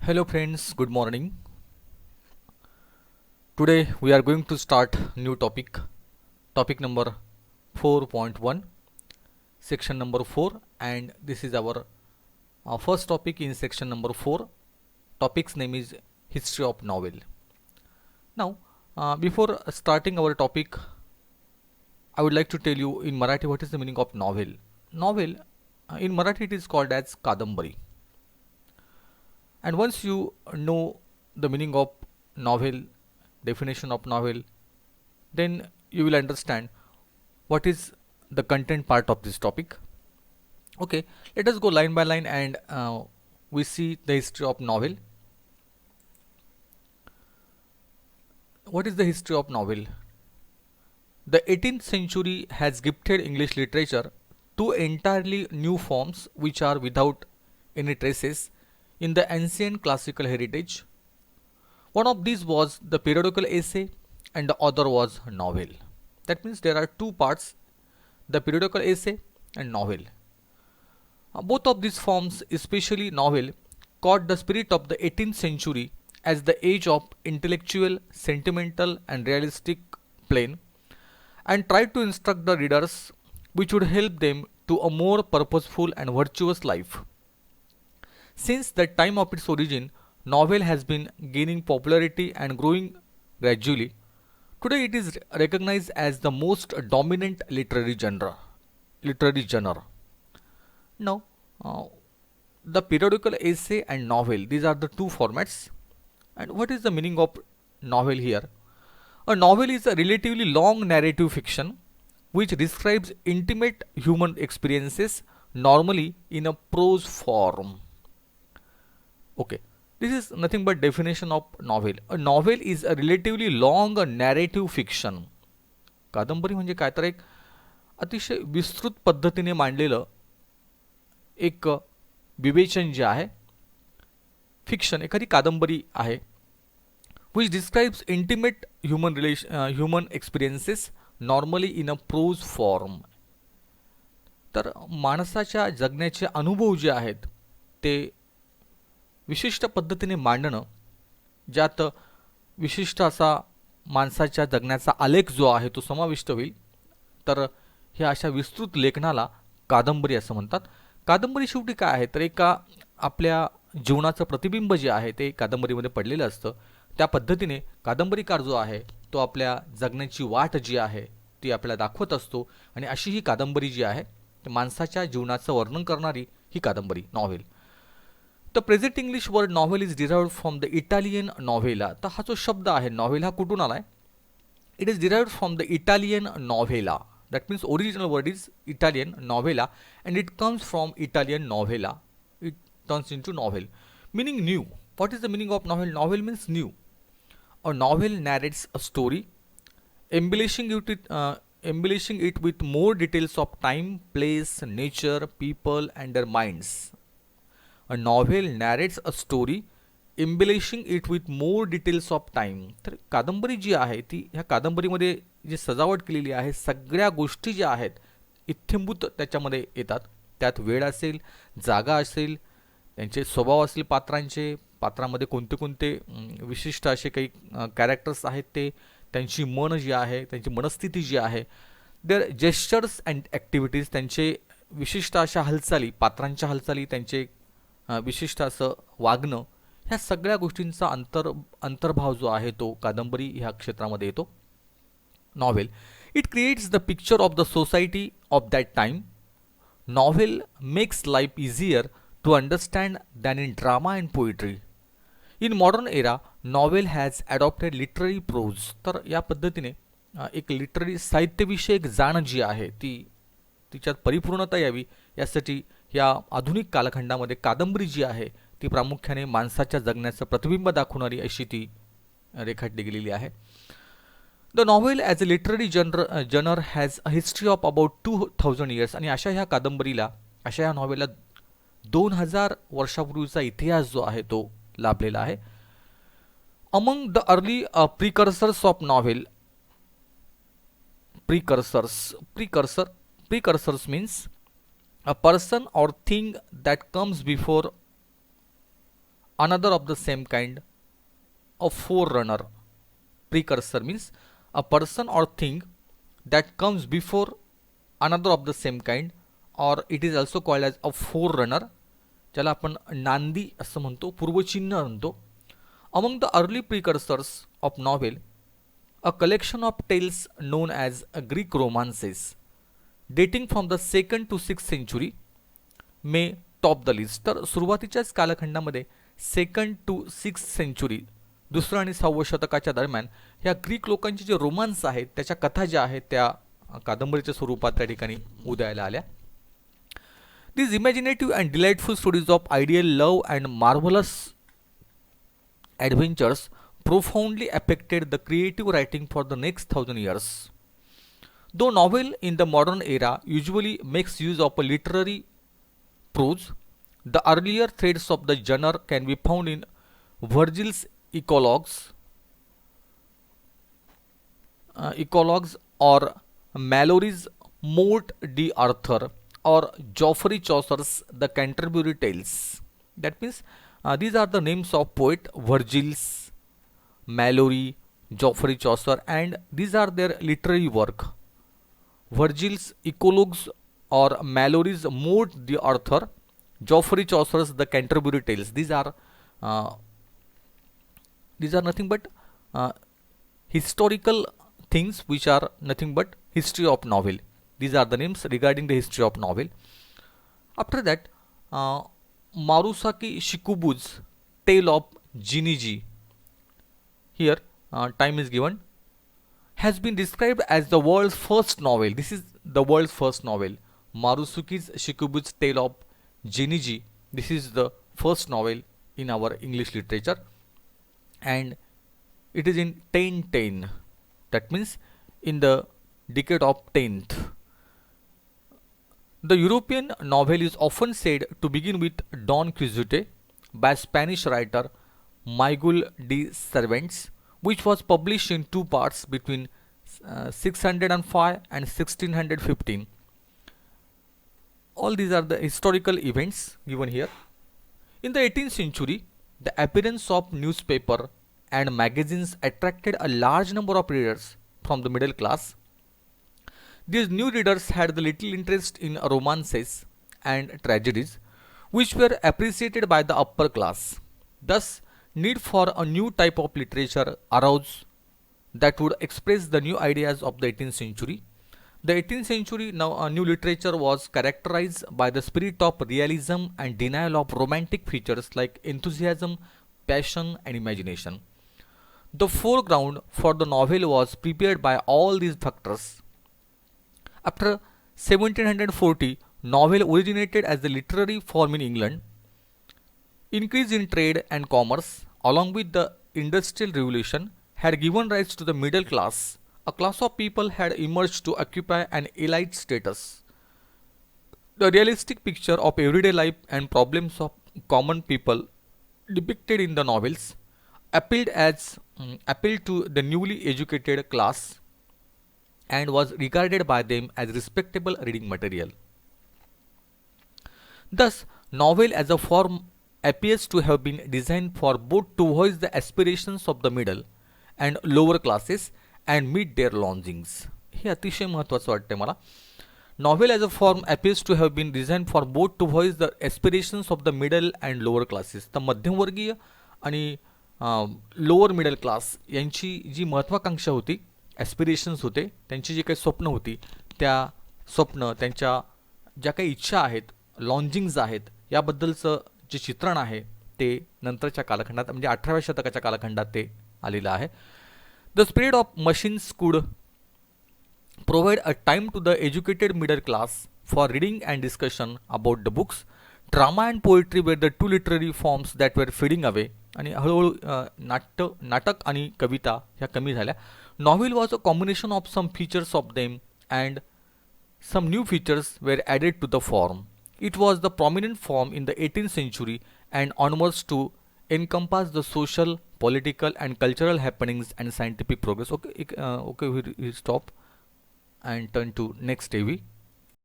Hello friends, good morning. Today we are going to start new topic. Topic number 4.1, section number 4, and this is our first topic in section number 4. Topic's name is History of Novel. Now, before starting our topic, I would like to tell you in Marathi what is the meaning of novel. Novel in Marathi it is called as Kadambari. And once you know the meaning of novel, definition of novel, then you will understand what is the content part of this topic. Okay, let us go line by line and we see the history of novel. What is the history of novel? The 18th century has gifted English literature two entirely new forms which are without any traces in the ancient classical heritage. One of these was the periodical essay and the other was novel. That means there are two parts, the periodical essay and novel. Both of these forms, especially novel, caught the spirit of the 18th century as the age of intellectual, sentimental, and realistic plane and tried to instruct the readers which would help them to a more purposeful and virtuous life. Since the time of its origin, novel has been gaining popularity and growing gradually. Today it is recognized as the most dominant literary genre. Literary genre. Now, uh, the periodical essay and novel, these are the two formats. And what is the meaning of novel here? A novel is a relatively long narrative fiction which describes intimate human experiences, normally in a prose form. Okay, this is nothing but definition of novel. A novel is a relatively long narrative fiction. कादंबरी म्हणजे काय तर एक अतिशय विस्तृत पद्धतीने मांडलेलं एक विवेचन जे आहे, फिक्शन, एखादी कादंबरी आहे, which describes intimate human experiences normally in a prose form. तर माणसाच्या जगण्याचे अनुभव जे आहेत ते विशिष्ट पद्धतीने मांडणं, ज्यात विशिष्ट असा माणसाच्या जगण्याचा आलेख जो आहे तो समाविष्ट होईल, तर ह्या अशा विस्तृत लेखनाला कादंबरी असं म्हणतात. कादंबरी शेवटी काय आहे तर एका आपल्या जीवनाचं प्रतिबिंब जे आहे ते कादंबरीमध्ये पडलेलं असतं. त्या पद्धतीने कादंबरीकार जो आहे तो आपल्या जगण्याची वाट जी आहे ती आपल्याला दाखवत असतो आणि अशी ही कादंबरी जी आहे माणसाच्या जीवनाचं वर्णन करणारी ही कादंबरी novel. The present English word novel is derived from the Italian novella. तर हा जो शब्द आहे नॉव्हेल हा कुठून आलाय? It is derived from the Italian novella. That means original word is Italian novella and it comes from Italian novella. It turns into novel meaning new. What is the meaning of novel? Novel means new. A novel narrates a story, embellishing it with more details of time, place, nature, people, and their minds. A novel narrates a story, embellishing it with more details of time. तर कादंबरी जी आहे ती ह्या कादंबरीमध्ये जी सजावट केलेली आहे सगळ्या गोष्टी ज्या आहेत इत्थंभूत त्याच्यामध्ये येतात. त्यात वेळ असेल, जागा असेल, त्यांचे स्वभाव असतील पात्रांचे, पात्रामध्ये कोणते कोणते विशिष्ट असे काही कॅरेक्टर्स आहेत ते, त्यांची मन जी आहे, त्यांची मनस्थिती जी आहे, देअर जेस्चर्स अँड ॲक्टिव्हिटीज, त्यांचे विशिष्ट अशा हालचाली, पात्रांच्या हालचाली, त्यांचे विशिष्ट असं वागणं, ह्या सगळ्या गोष्टींचा अंतर्भाव जो आहे तो कादंबरी ह्या क्षेत्रामध्ये येतो. Novel it creates the picture of the society of that time. Novel makes life easier to understand than in drama and poetry. In modern era, novel has adopted literary prose. तर या पद्धतीने एक लिटररी साहित्यविषयक जाण जी आहे ती तिच्यात परिपूर्णता यावी यासाठी या आधुनिक कालखंडामध्ये कादंबरी जी आहे ती प्रामुख्याने माणसाच्या जगण्याचं प्रतिबिंब दाखवणारी अशी ती रेखाटली गेलेली आहे. The novel as a literary genre has a history of about 2000 years. आणि अशा ह्या कादंबरीला, अशा ह्या नॉव्हेलला 2000 वर्षापूर्वीचा इतिहास जो आहे तो लाभलेला आहे. Among the early precursors of novel, precursors means a person or thing that comes before another of the same kind, a forerunner. Precursor means a person or thing that comes before another of the same kind, or it is also called as a forerunner, ज्याला आपण नांदी असं म्हणतो, पूर्वचिन्ह म्हणतो. Among the early precursors of novel, a collection of tales known as Greek romances, dating from the 2nd to 6th century, may top the list. तर सुरुवातीच्याच कालखंडामध्ये 2nd to 6th century, 2ऱ्या आणि 6व्या शतकाच्या दरम्यान ह्या ग्रीक लोकांचे जे रोमांस आहेत, त्याच्या कथा ज्या आहेत त्या कादंबरीच्या स्वरूपात त्या ठिकाणी उदयाला आल्या. These imaginative and delightful stories of ideal love and marvelous adventures profoundly affected the creative writing for the next 1000 years. Though novel in the modern era usually makes use of a literary prose, the earlier threads of the genre can be found in Virgil's Eclogues or Malory's Morte d'Arthur or Geoffrey Chaucer's The Canterbury Tales. That means these are the names of poet Virgil's, Malory, Geoffrey Chaucer, and these are their literary work. Virgil's Eclogues or Malory's Morte d'Arthur, Geoffrey Chaucer's The Canterbury Tales. These are nothing but historical things which are nothing but history of novel. These are the names regarding the history of novel. After that, Marusaki Shikubu's Tale of Jiniji, here time is given, has been described as the world's first novel. This is the world's first novel. Marusaki Shikubu's Tale of Jiniji, this is the first novel in our English literature, and it is in 1010. That means in the decade of 10th. The European novel is often said to begin with Don Quixote by Spanish writer Miguel de Cervantes, which was published in two parts between 605 and 1615. All these are the historical events given here. In the 18th century, the appearance of newspaper and magazines attracted a large number of readers from the middle class. These new readers had the little interest in romances and tragedies, which were appreciated by the upper class. Thus, need for a new type of literature arose that would express the new ideas of the 18th century. The 18th century new literature was characterized by the spirit of realism and denial of romantic features like enthusiasm, passion, and imagination. The foreground for the novel was prepared by all these factors. After 1740, novel originated as a literary form in England. Increase in trade and commerce, along with the Industrial Revolution, had given rise to the middle class. A class of people had emerged to occupy an elite status. The realistic picture of everyday life and problems of common people depicted in the novels appealed to the newly educated class and was regarded by them as respectable reading material. Thus, novel as a form appears to have been designed for both to voice the aspirations of the middle and lower classes and meet their longings. हे अतिशय महत्त्वाचं वाटते मला. Novel as a form appears to have been designed for both to voice the aspirations of the middle and lower classes. तर मध्यमवर्गीय आणि lower middle class यांची जी महत्त्वाकांक्षा होती, ॲस्पिरेशन्स होते, त्यांची जी काही स्वप्न होती, त्या स्वप्न, त्यांच्या ज्या काही इच्छा आहेत, लॉन्जिंग्ज आहेत, याबद्दलचं जे चित्रण आहे ते नंतरच्या कालखंडात म्हणजे 18व्या शतकाच्या कालखंडात ते आलेलं आहे. The spread of machines could provide a time to the educated middle class for reading and discussion about the books. Drama and poetry were the two literary forms that were fading away. आणि हळूहळू नाटक आणि कविता ह्या कमी झाल्या. Novel was a combination of some features of them and some new features were added to the form. It was the prominent form in the 18th century and onwards to encompass the social, political and cultural happenings and scientific progress. Okay, we stop and turn to next AV.